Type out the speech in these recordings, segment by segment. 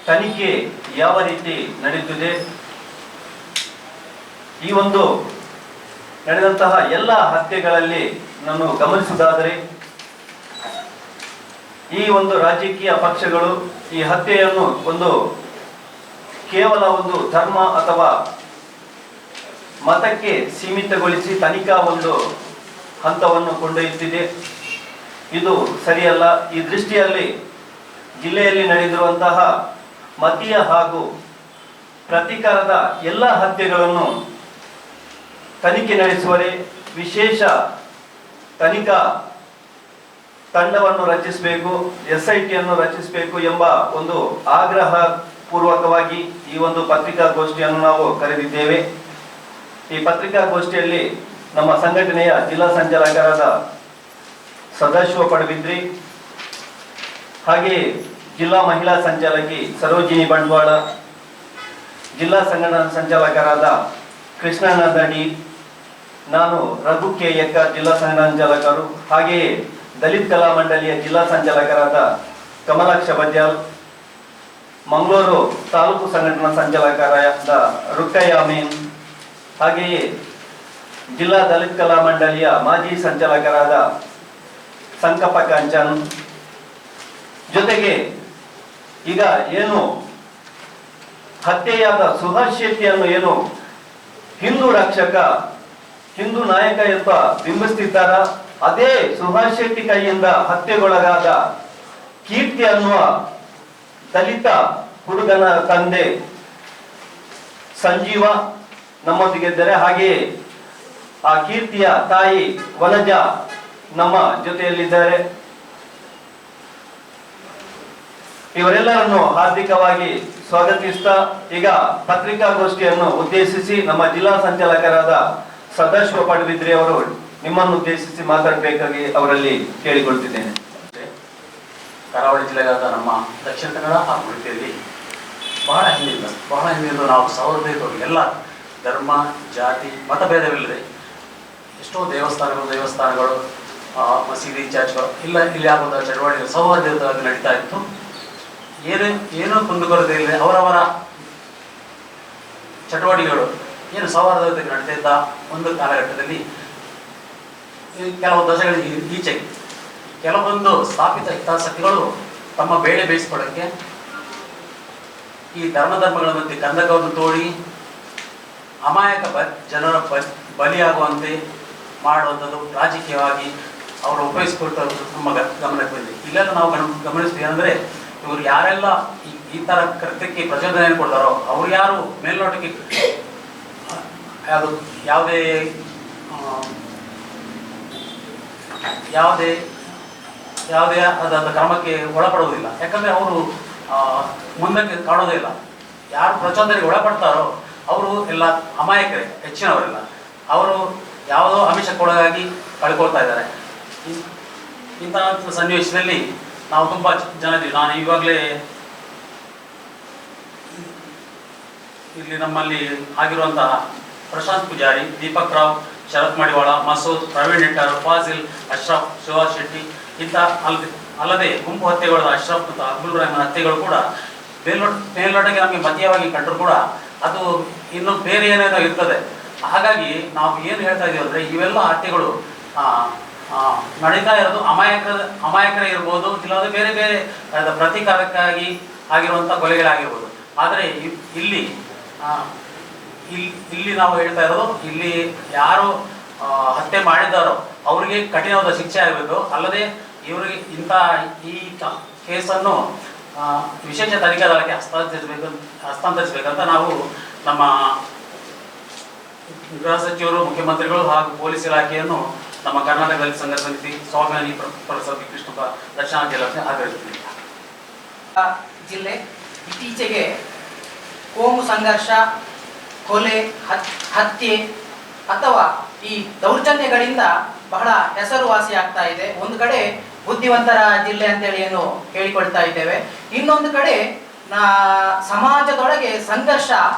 ತನಿಖೆ ಯಾವ ರೀತಿ ನಡೆಯುತ್ತಿದೆ, ಈ ಒಂದು ನಡೆದಂತಹ ಎಲ್ಲ ಹತ್ಯೆಗಳಲ್ಲಿ ನಾನು ಗಮನಿಸುವುದಾದರೆ ಈ ಒಂದು ರಾಜಕೀಯ ಪಕ್ಷಗಳು ಈ ಹತ್ಯೆಯನ್ನು ಕೇವಲ ಒಂದು ಧರ್ಮ ಅಥವಾ ಮತಕ್ಕೆ ಸೀಮಿತಗೊಳಿಸಿ ತನಿಖಾ ಹಂತವನ್ನು ಕೊಂಡೊಯ್ಯುತ್ತಿದೆ. ಇದು ಸರಿಯಲ್ಲ. ಈ ದೃಷ್ಟಿಯಲ್ಲಿ ಜಿಲ್ಲೆಯಲ್ಲಿ ನಡೆದಿರುವಂತಹ ಮತೀಯ ಹಾಗೂ ಪ್ರತೀಕಾರದ ಎಲ್ಲ ಹತ್ಯೆಗಳನ್ನು ತನಿಖೆ ನಡೆಸುವರೆ ವಿಶೇಷ ತನಿಖಾ ತಂಡವನ್ನು ರಚಿಸಬೇಕು, SITಯನ್ನು ರಚಿಸಬೇಕು ಎಂಬ ಒಂದು ಆಗ್ರಹ ಪೂರ್ವಕವಾಗಿ ಈ ಒಂದು ಪತ್ರಿಕಾಗೋಷ್ಠಿಯನ್ನು ನಾವು ಕರೆದಿದ್ದೇವೆ. ಈ ಪತ್ರಿಕಾಗೋಷ್ಠಿಯಲ್ಲಿ ನಮ್ಮ ಸಂಘಟನೆಯ ಜಿಲ್ಲಾ ಸಂಚಾಲಕರಾದ ಸದಾಶಿವ ಪಡುಬಿದ್ರಿ, ಹಾಗೆಯೇ ಜಿಲ್ಲಾ ಮಹಿಳಾ ಸಂಚಾಲಕಿ ಸರೋಜಿನಿ ಬಂಟ್ವಾಳ, ಜಿಲ್ಲಾ ಸಂಘಟನಾ ಸಂಚಾಲಕರಾದ ಕೃಷ್ಣಣ್ಣ ದಡಿ, ನಾನು ರಘು ಕೆ ಯಕ್ಕ ಜಿಲ್ಲಾ ಸಂಚಾಲಕರು, ಹಾಗೆಯೇ ದಲಿತ ಕಲಾ ಮಂಡಳಿಯ ಜಿಲ್ಲಾ ಸಂಚಾಲಕರಾದ ಕಮಲಾಕ್ಷ ಬದ್ಯಾಲ್, ಮಂಗಳೂರು ತಾಲೂಕು ಸಂಘಟನಾ ಸಂಚಾಲಕರಾದ ರುಕ್ಕಯ್ಯ ಅಮೀನ್, ಹಾಗೆಯೇ ಜಿಲ್ಲಾ ದಲಿತ ಕಲಾ ಮಂಡಳಿಯ ಮಾಜಿ ಸಂಚಾಲಕರಾದ ಸಂಕಪ್ಪ ಕಾಂಚನ್, ಜೊತೆಗೆ ಈಗ ಏನು ಹತ್ಯೆಯಾದ ಸುಹಾಸ್ ಶೆಟ್ಟಿಯನ್ನು ಏನು ಹಿಂದೂ ರಕ್ಷಕ, ಹಿಂದೂ ನಾಯಕ ಎಂಬ ಬಿಂಬಿಸುತ್ತಿದ್ದಾರ, ಅದೇ ಸುಹಾಸ್ ಶೆಟ್ಟಿ ಕೈಯಿಂದ ಹತ್ಯೆಗೊಳಗಾದ ಕೀರ್ತಿ ಅನ್ನುವ ದಲಿತ ಹುಡುಗನ ತಂದೆ ಸಂಜೀವ ನಮ್ಮೊಂದಿಗಿದ್ದಾರೆ. ಹಾಗೆಯೇ ಆ ಕೀರ್ತಿಯ ತಾಯಿ ವನಜ ನಮ್ಮ ಜೊತೆಯಲ್ಲಿದ್ದಾರೆ. ಇವರೆಲ್ಲರನ್ನು ಹಾರ್ದಿಕವಾಗಿ ಸ್ವಾಗತಿಸ್ತಾ ಈಗ ಪತ್ರಿಕಾಗೋಷ್ಠಿಯನ್ನು ಉದ್ದೇಶಿಸಿ ನಮ್ಮ ಜಿಲ್ಲಾ ಸಂಚಾಲಕರಾದ ಸದಾಶಿವ ಪಡುಬಿದ್ರಿ ಅವರು ನಿಮ್ಮನ್ನು ಉದ್ದೇಶಿಸಿ ಮಾತಾಡಬೇಕಾಗಿ ಅವರಲ್ಲಿ ಕೇಳಿಕೊಳ್ತಿದ್ದೇನೆ. ಕರಾವಳಿ ಜಿಲ್ಲೆಯಾದ ನಮ್ಮ ದಕ್ಷಿಣ ಕನ್ನಡ ಹಾಗೂ ಉಡುಪಿಯಲ್ಲಿ ಬಹಳ ಹಿಂದಿಂದ ನಾವು ಸಹೋದರರು ಎಲ್ಲ ಧರ್ಮ ಜಾತಿ ಮತಭೇದವಿಲ್ಲದೆ ಎಷ್ಟೋ ದೇವಸ್ಥಾನಗಳು ಮಸೀದಿ ಚರ್ಚ್ಗಳು ಇಲ್ಲಿ ಆಗುವಂಥ ಚಟುವಟಿಕೆ ಸೌಹಾರ್ದಯುತವಾಗಿ ನಡೀತಾ ಇತ್ತು. ಏನೂ ಕುಂದುಕೊರತೆ ಇಲ್ಲ, ಅವರವರ ಚಟುವಟಿಕೆಗಳು ಏನು ಸೌಹಾರ್ದಯುತವಾಗಿ ನಡೀತಾ ಇದ್ದ ಒಂದು ಕಾಲಘಟ್ಟದಲ್ಲಿ ಕೆಲವು ದಶಕಗಳ ಈಚೆಗೆ ಕೆಲವೊಂದು ಸ್ಥಾಪಿತ ಹಿತಾಸಕ್ತಿಗಳು ತಮ್ಮ ಬೇಳೆ ಬೇಯಿಸಿಕೊಳ್ಳೋಕ್ಕೆ ಈ ಧರ್ಮಗಳ ಮಧ್ಯೆ ಕಂದಕವನ್ನು ತೋಡಿ ಅಮಾಯಕ ಜನರ ಬಲಿಯಾಗುವಂತೆ ಮಾಡುವಂಥದ್ದು ರಾಜಕೀಯವಾಗಿ ಅವರು ಉಪಯೋಗಿಸಿಕೊಳ್ತದ್ದು ನಮ್ಮ ಗಮನಕ್ಕೆ ಬಂದಿದೆ. ಇಲ್ಲೆಲ್ಲ ನಾವು ಗಮನಿಸ್ತೀವಿ ಅಂದರೆ ಇವರು ಯಾರೆಲ್ಲ ಈ ಥರ ಕೃತ್ಯಕ್ಕೆ ಪ್ರಚೋದನೆ ಕೊಡ್ತಾರೋ ಅವ್ರು ಯಾರು ಮೇಲ್ನೋಟಕ್ಕೆ ಯಾವುದೇ ಆದ ಕ್ರಮಕ್ಕೆ ಒಳಪಡುವುದಿಲ್ಲ. ಯಾಕಂದರೆ ಅವರು ಮುಂದಕ್ಕೆ ಕಾಣೋದೇ ಇಲ್ಲ. ಯಾರು ಪ್ರಚೋದನೆಗೆ ಒಳಪಡ್ತಾರೋ ಅವರು ಎಲ್ಲ ಅಮಾಯಕರೇ, ಹೆಚ್ಚಿನವರೆಲ್ಲ ಅವರು ಯಾವುದೋ ಆಮಿಷಕ್ಕೊಳಗಾಗಿ ಕಳ್ಕೊಳ್ತಾ ಇದ್ದಾರೆ. ಇಂತಹ ಸನ್ನಿವೇಶದಲ್ಲಿ ನಾವು ತುಂಬ ಜನ ಇದ್ದೀವಿ. ನಾನು ಇವಾಗಲೇ ಇಲ್ಲಿ ನಮ್ಮಲ್ಲಿ ಆಗಿರುವಂತಹ ಪ್ರಶಾಂತ್ ಪೂಜಾರಿ, ದೀಪಕ್ ರಾವ್, ಶರತ್ ಮಡಿವಾಳ, ಮಸೂದ್, ಪ್ರವೀಣ್ ನೆಟ್ಟಾರ್, ಫಾಜಿಲ್, ಅಶ್ರಫ್, ಸುಹಾಸ್ ಶೆಟ್ಟಿ ಇಂಥ ಅಲ್ಲದೆ ಗುಂಪು ಹತ್ಯೆಗಳಾದ ಅಶ್ರಫ್ ಮತ್ತು ಅಬ್ದುಲ್ ರಹಮಾನ್ ಹತ್ಯೆಗಳು ಕೂಡ ಮೇಲ್ನೋಟಕ್ಕೆ ನಮಗೆ ಮತೀಯವಾಗಿ ಕಂಡರೂ ಕೂಡ ಅದು ಇನ್ನು ಬೇರೆ ಏನೇನೋ ಇರ್ತದೆ. ಹಾಗಾಗಿ ನಾವು ಏನು ಹೇಳ್ತಾ ಇದ್ದೀವಿ ಅಂದರೆ ಇವೆಲ್ಲ ಹತ್ಯೆಗಳು ನಡೀತಾ ಇರೋದು ಅಮಾಯಕರೇ ಇರ್ಬೋದು, ಇಲ್ಲಾಂದರೆ ಬೇರೆ ಬೇರೆ ಪ್ರತೀಕಾರಕ್ಕಾಗಿ ಆಗಿರುವಂಥ ಕೊಲೆಗಳಾಗಿರ್ಬೋದು. ಆದರೆ ಇಲ್ಲಿ ನಾವು ಹೇಳ್ತಾ ಇರೋದು, ಇಲ್ಲಿ ಯಾರು ಹತ್ಯೆ ಮಾಡಿದಾರೋ ಅವರಿಗೆ ಕಠಿಣವಾದ ಶಿಕ್ಷೆ ಆಗಬೇಕು. ಅಲ್ಲದೆ ಇವರಿಗೆ ಈ ಕೇಸನ್ನು ವಿಶೇಷ ತನಿಖಾ ದಳಕ್ಕೆ ಹಸ್ತಾಂತರಿಸಬೇಕಂತ ನಾವು ನಮ್ಮ ಗೃಹ ಸಚಿವರು, ಮುಖ್ಯಮಂತ್ರಿಗಳು ಹಾಗೂ ಪೊಲೀಸ್ ಇಲಾಖೆಯನ್ನು ನಮ್ಮ ಕರ್ನಾಟಕ ದಲಿತ ಸಂಘರ್ಷ ಸಮಿತಿ ಸ್ವಾಭಿಮಾನಿ ಪ್ರೊಫೆಸರ್ ಬಿ ಕೃಷ್ಣಪ್ಪ ದಕ್ಷಿಣ ಜಿಲ್ಲೆ ಆಗ್ರಹಿಸ್ತೀನಿ. ಜಿಲ್ಲೆ ಇತ್ತೀಚೆಗೆ ಕೋಮು ಸಂಘರ್ಷ, ಕೊಲೆ, ಹತ್ಯೆ ಅಥವಾ ಈ ದೌರ್ಜನ್ಯಗಳಿಂದ ಬಹಳ ಹೆಸರುವಾಸಿ ಆಗ್ತಾ ಇದೆ. ಒಂದು ಕಡೆ ಬುದ್ಧಿವಂತರ ಜಿಲ್ಲೆ ಅಂತೇಳಿ ಏನು ಹೇಳಿಕೊಳ್ತಾ ಇದ್ದೇವೆ, ಇನ್ನೊಂದು ಕಡೆ ಸಮಾಜದೊಳಗೆ ಸಂಘರ್ಷ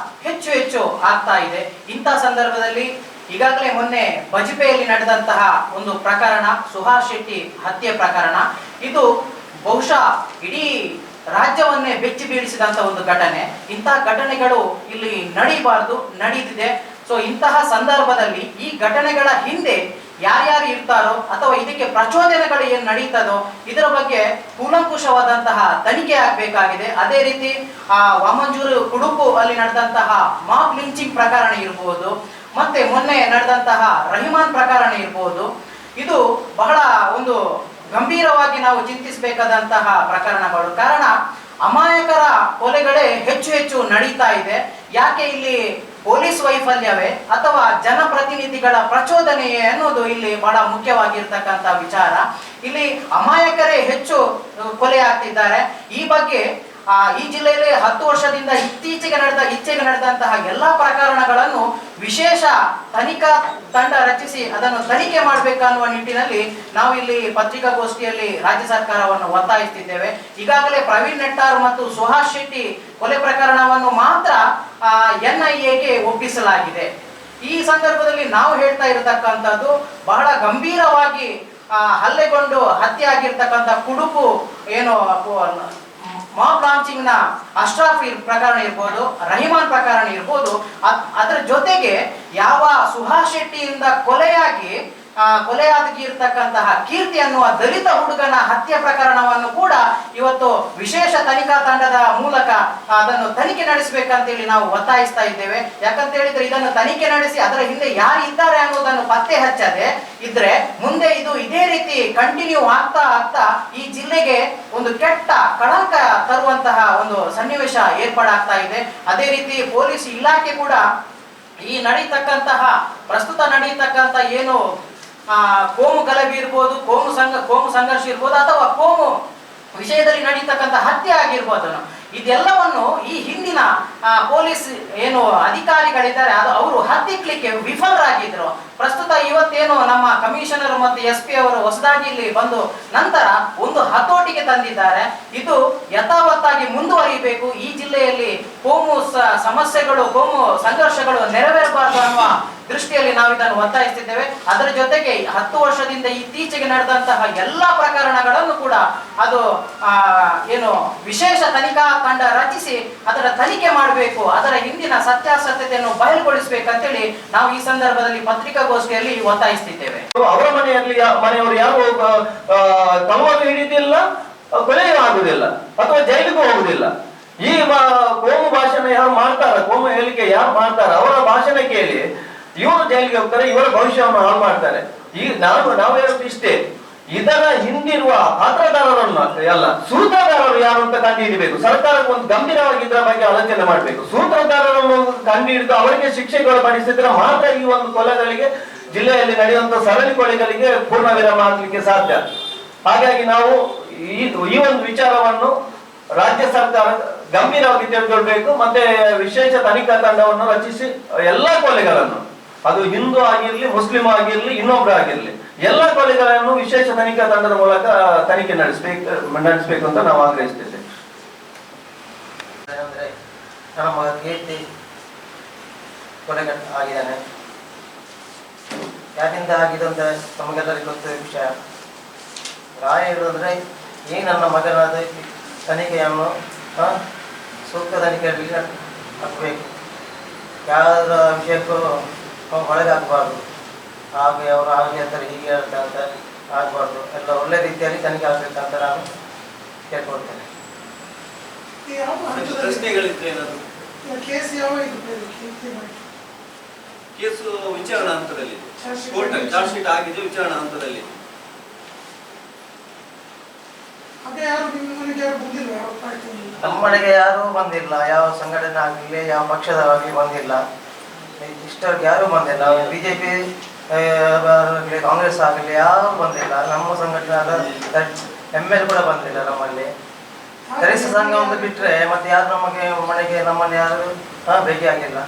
ಹೆಚ್ಚು ಆಗ್ತಾ ಇದೆ. ಇಂಥ ಸಂದರ್ಭದಲ್ಲಿ ಈಗಾಗಲೇ ಮೊನ್ನೆ ಬಜ್ಪೆಯಲ್ಲಿ ನಡೆದಂತಹ ಒಂದು ಪ್ರಕರಣ, ಸುಹಾಸ್ ಶೆಟ್ಟಿ ಹತ್ಯೆ ಪ್ರಕರಣ, ಇದು ಬಹುಶಃ ಇಡೀ ರಾಜ್ಯವನ್ನೇ ಬೆಚ್ಚಿ ಬೀಳಿಸಿದಂತ ಒಂದು ಘಟನೆ. ಇಂತಹ ಘಟನೆಗಳು ಇಲ್ಲಿ ನಡೀಬಾರ್ದು, ನಡೀತಿದೆ. ಸೊ ಇಂತಹ ಸಂದರ್ಭದಲ್ಲಿ ಈ ಘಟನೆಗಳ ಹಿಂದೆ ಯಾರ್ಯಾರು ಇರ್ತಾರೋ ಅಥವಾ ಇದಕ್ಕೆ ಪ್ರಚೋದನೆಗಳು ಏನ್ ನಡೀತದೋ ಇದರ ಬಗ್ಗೆ ಕೂಲಂಕುಷವಾದಂತಹ ತನಿಖೆ ಆಗಬೇಕಾಗಿದೆ. ಅದೇ ರೀತಿ ವಾಮಂಜೂರು ಕುಡುಪು ಅಲ್ಲಿ ನಡೆದಂತಹ ಮಾಬ್ ಲಿಂಚಿಂಗ್ ಪ್ರಕರಣ ಇರಬಹುದು, ಮತ್ತೆ ಮೊನ್ನೆ ನಡೆದಂತಹ ರಹಿಮಾನ್ ಪ್ರಕರಣ ಇರಬಹುದು. ಇದು ಬಹಳ ಒಂದು ಗಂಭೀರವಾಗಿ ನಾವು ಚಿಂತಿಸಬೇಕಾದಂತಹ ಪ್ರಕರಣಗಳು. ಕಾರಣ ಅಮಾಯಕರ ಕೊಲೆಗಳೇ ಹೆಚ್ಚು ಹೆಚ್ಚು ನಡೀತಾ ಇದೆ. ಯಾಕೆ ಇಲ್ಲಿ ಪೊಲೀಸ್ ವೈಫಲ್ಯವೇ ಅಥವಾ ಜನಪ್ರತಿನಿಧಿಗಳ ಪ್ರಚೋದನೆಯೇ ಅನ್ನೋದು ಇಲ್ಲಿ ಬಹಳ ಮುಖ್ಯವಾಗಿರ್ತಕ್ಕಂಥ ವಿಚಾರ. ಇಲ್ಲಿ ಅಮಾಯಕರೇ ಹೆಚ್ಚು ಕೊಲೆ ಆಗ್ತಿದ್ದಾರೆ. ಈ ಬಗ್ಗೆ ಈ ಜಿಲ್ಲೆಯಲ್ಲಿ 10 ವರ್ಷದಿಂದ ಇತ್ತೀಚೆಗೆ ನಡೆದಂತಹ ಎಲ್ಲಾ ಪ್ರಕರಣಗಳನ್ನು ವಿಶೇಷ ತನಿಖಾ ತಂಡ ರಚಿಸಿ ಅದನ್ನು ತನಿಖೆ ಮಾಡಬೇಕನ್ನುವ ನಿಟ್ಟಿನಲ್ಲಿ ನಾವು ಇಲ್ಲಿ ಪತ್ರಿಕಾಗೋಷ್ಠಿಯಲ್ಲಿ ರಾಜ್ಯ ಸರ್ಕಾರವನ್ನು ಒತ್ತಾಯಿಸುತ್ತಿದ್ದೇವೆ. ಈಗಾಗಲೇ ಪ್ರವೀಣ್ ನೆಟ್ಟಾರ್ ಮತ್ತು ಸುಹಾಸ್ ಶೆಟ್ಟಿ ಕೊಲೆ ಪ್ರಕರಣವನ್ನು ಮಾತ್ರ NIAಗೆ ಒಪ್ಪಿಸಲಾಗಿದೆ. ಈ ಸಂದರ್ಭದಲ್ಲಿ ನಾವು ಹೇಳ್ತಾ ಇರತಕ್ಕಂಥದ್ದು ಬಹಳ ಗಂಭೀರವಾಗಿ ಹಲ್ಲೆಗೊಂಡು ಹತ್ಯೆ ಆಗಿರ್ತಕ್ಕಂಥ ಕುಡುಪು ಏನು ಮಾಬ್ ಲಾಂಚಿಂಗ್ ನ ಅಶ್ರಫ್ ಪ್ರಕರಣ ಇರ್ಬೋದು, ರಹಿಮಾನ್ ಪ್ರಕರಣ ಇರ್ಬೋದು. ಅದರ ಜೊತೆಗೆ ಯಾವ ಸುಹಾಸ್ ಶೆಟ್ಟಿಯಿಂದ ಕೊಲೆಯಾಗಿರ್ತಕ್ಕಂತಹ ಕೀರ್ತಿ ಅನ್ನುವ ದಲಿತ ಹುಡುಗನ ಹತ್ಯೆ ಪ್ರಕರಣವನ್ನು ಕೂಡ ಇವತ್ತು ವಿಶೇಷ ತನಿಖಾ ತಂಡದ ಮೂಲಕ ಅದನ್ನು ತನಿಖೆ ನಡೆಸಬೇಕಂತೇಳಿ ನಾವು ಒತ್ತಾಯಿಸ್ತಾ ಇದ್ದೇವೆ. ಯಾಕಂತ ಹೇಳಿದ್ರೆ ಇದನ್ನು ತನಿಖೆ ನಡೆಸಿ ಅದರ ಹಿಂದೆ ಯಾರು ಇದ್ದಾರೆ ಅನ್ನೋದನ್ನು ಪತ್ತೆ ಹಚ್ಚದೆ ಇದ್ರೆ ಮುಂದೆ ಇದು ಇದೇ ರೀತಿ ಕಂಟಿನ್ಯೂ ಆಗ್ತಾ ಈ ಜಿಲ್ಲೆಗೆ ಒಂದು ಕೆಟ್ಟ ಕಳಂಕ ತರುವಂತಹ ಒಂದು ಸನ್ನಿವೇಶ ಏರ್ಪಾಡಾಗ್ತಾ ಇದೆ. ಅದೇ ರೀತಿ ಪೊಲೀಸ್ ಇಲಾಖೆ ಕೂಡ ಈ ಪ್ರಸ್ತುತ ನಡೀತಕ್ಕಂಥ ಏನು ಕೋಮು ಗಲಭೆ ಇರ್ಬೋದು, ಕೋಮು ಸಂಘರ್ಷ ಇರ್ಬೋದು ಅಥವಾ ಕೋಮು ವಿಷಯದಲ್ಲಿ ನಡೀತಕ್ಕಂಥ ಹತ್ಯೆ ಆಗಿರ್ಬೋದು, ಇದೆಲ್ಲವನ್ನು ಈ ಹಿಂದಿನ ಪೊಲೀಸ್ ಏನು ಅಧಿಕಾರಿಗಳಿದ್ದಾರೆ ಅವರು ಹತ್ತಿಕ್ಲಿಕ್ಕೆ ವಿಫಲರಾಗಿದ್ರು. ಪ್ರಸ್ತುತ ಇವತ್ತೇನು ನಮ್ಮ ಕಮಿಷನರ್ ಮತ್ತು SP ಅವರು ಹೊಸದಾಗಿ ಇಲ್ಲಿ ಬಂದು ನಂತರ ಒಂದು ಹತೋಟಿಗೆ ತಂದಿದ್ದಾರೆ. ಇದು ಯಥಾವತ್ತಾಗಿ ಮುಂದುವರಿಬೇಕು. ಈ ಜಿಲ್ಲೆಯಲ್ಲಿ ಕೋಮು ಸಮಸ್ಯೆಗಳು, ಕೋಮು ಸಂಘರ್ಷಗಳು ನೆರವೇರಬಾರದು ಅನ್ನುವ ದೃಷ್ಟಿಯಲ್ಲಿ ನಾವು ಇದನ್ನು ಒತ್ತಾಯಿಸುತ್ತಿದ್ದೇವೆ. ಅದರ ಜೊತೆಗೆ 10 ವರ್ಷದಿಂದ ಇತ್ತೀಚೆಗೆ ನಡೆದಂತಹ ಎಲ್ಲಾ ಪ್ರಕರಣಗಳನ್ನು ಕೂಡ ಅದು ಏನು ವಿಶೇಷ ತನಿಖಾ ತಂಡ ರಚಿಸಿ ಅದರ ತನಿಖೆ ಮಾಡಬೇಕು, ಅದರ ಹಿಂದಿನ ಸತ್ಯಾಸತ್ಯತೆಯನ್ನು ಬಯಲುಗೊಳಿಸಬೇಕಂತೇಳಿ ನಾವು ಈ ಸಂದರ್ಭದಲ್ಲಿ ಪತ್ರಿಕಾಗೋಷ್ಠಿಯಲ್ಲಿ ಒತ್ತಾಯಿಸುತ್ತಿದ್ದೇವೆ. ಅವರ ಮನೆಯವರು ಯಾರು ತಮ್ಮನ್ನು ಹಿಡಿದಿಲ್ಲ, ಕೊಲೆಯೂ ಆಗುದಿಲ್ಲ ಅಥವಾ ಜೈಲಿಗೂ ಹೋಗುದಿಲ್ಲ. ಈ ಕೋಮು ಭಾಷಣ ಯಾರು ಮಾಡ್ತಾರ, ಕೋಮು ಹೇಳಿಕೆ ಯಾರು ಮಾಡ್ತಾರ, ಅವರ ಭಾಷಣ ಕೇಳಿ ಇವರು ಜೈಲಿಗೆ ಹೋಗ್ತಾರೆ, ಇವರ ಭವಿಷ್ಯವನ್ನು ಹಾಳು ಮಾಡ್ತಾರೆ. ನಾವು ಹೇಳೋದು ಇಷ್ಟೇ, ಇದರ ಹಿಂದಿರುವ ಪಾತ್ರದಾರರನ್ನು ಎಲ್ಲ ಸೂತ್ರಧಾರರು ಯಾರು ಅಂತ ಕಂಡು ಹಿಡಿಬೇಕು. ಸರ್ಕಾರಕ್ಕೆ ಒಂದು ಗಂಭೀರವಾಗಿ ಇದರ ಬಗ್ಗೆ ಆಲೋಚನೆ ಮಾಡಬೇಕು. ಸೂತ್ರಧಾರರನ್ನು ಕಂಡು ಹಿಡಿದು ಅವರಿಗೆ ಶಿಕ್ಷೆಗಳು ಪಡಿಸಿದ್ರೆ ಮಾತ್ರ ಈ ಒಂದು ಕೊಲೆಗಳಿಗೆ, ಜಿಲ್ಲೆಯಲ್ಲಿ ನಡೆಯುವಂತಹ ಸರಣಿ ಕೊಲೆಗಳಿಗೆ ಪೂರ್ಣ ವಿರಾಮ ಹಾಕಲಿಕ್ಕೆ ಸಾಧ್ಯ. ಹಾಗಾಗಿ ನಾವು ಈ ಒಂದು ವಿಚಾರವನ್ನು ರಾಜ್ಯ ಸರ್ಕಾರ ಗಂಭೀರವಾಗಿ ತೆಗೆದುಕೊಳ್ಬೇಕು. ಮತ್ತೆ ವಿಶೇಷ ತನಿಖಾ ತಂಡವನ್ನು ರಚಿಸಿ ಎಲ್ಲಾ ಕೊಲೆಗಳನ್ನು, ಅದು ಹಿಂದೂ ಆಗಿರ್ಲಿ, ಮುಸ್ಲಿಂ ಆಗಿರ್ಲಿ, ಇನ್ನೊಬ್ರು ಆಗಿರ್ಲಿ, ಎಲ್ಲ ಕೊಲೆಗಳನ್ನು ವಿಶೇಷ ತನಿಖಾ ತಂಡದ ಮೂಲಕ ತನಿಖೆ ನಡೆಸಬೇಕು ಅಂತ ನಾವು ಆಗ್ರಹಿಸ್ತೇವೆ. ನನ್ನ ಮಗ ಕೀರ್ತಿ ಕೊಲೆಗಟ್ಟ ಆಗಿದ್ದಾನೆ. ಯಾರಿಂದ ಆಗಿದೆ ಅಂತ ನಮಗೆಲ್ಲರಿಗೂ ಗೊತ್ತಿರುವ ವಿಷಯ. ನಾನು ಹೇಳುವುದಂದ್ರೆ ಈ ನನ್ನ ಮಗನಾದ ತನಿಖೆಯನ್ನು ಸೂಕ್ತ ತನಿಖೆಯಲ್ಲಿ ಹಾಕಬೇಕು. ಯಾರ ವಿಷಯಕ್ಕೂ ಒಳಗಾಗಬಾರ್ದು. ಹಾಗೆ ಅವರು ಆಗಲಿ ಅಂತಾರೆ, ಹೀಗೆ ಹೇಳ್ತಾರೆ ಅಂತ ಆಗಬಾರ್ದು. ಎಲ್ಲ ಒಳ್ಳೆ ರೀತಿಯಲ್ಲಿ ತನಿಖೆ ಆಗಬೇಕಂತ ನಾನು ಕೇಳ್ಕೊಳ್ತೇನೆ. ಕೇಸು ವಿಚಾರಣಾ ಹಂತದಲ್ಲಿ, ಚಾರ್ಜ್ ಶೀಟ್ ಆಗಿದೆ, ವಿಚಾರಣಾ ಹಂತದಲ್ಲಿ. ನಮ್ಮ ಮನೆಗೆ ಯಾರೂ ಬಂದಿಲ್ಲ, ಯಾವ ಸಂಘಟನೆ ಆಗಲಿ, ಯಾವ ಪಕ್ಷದವರಾಗಲಿ ಬಂದಿಲ್ಲ. ಇಷ್ಟವರೆಗೆ ಯಾರೂ ಬಂದಿಲ್ಲ. BJP ಆಗಲಿ, ಕಾಂಗ್ರೆಸ್ ಆಗಲಿ ಯಾರು ಬಂದಿಲ್ಲ. ನಮ್ಮ ಸಂಘಟನೆ ಆದ ML ಕೂಡ ಬಂದಿಲ್ಲ ನಮ್ಮಲ್ಲಿ. ದಲಿತ ಸಂಘ ಒಂದು ಬಿಟ್ಟರೆ ಮತ್ತೆ ಯಾರು ನಮಗೆ ಮನೆಗೆ ನಮ್ಮಲ್ಲಿ ಯಾರು ಭೇಟಿಯಾಗಿಲ್ಲ.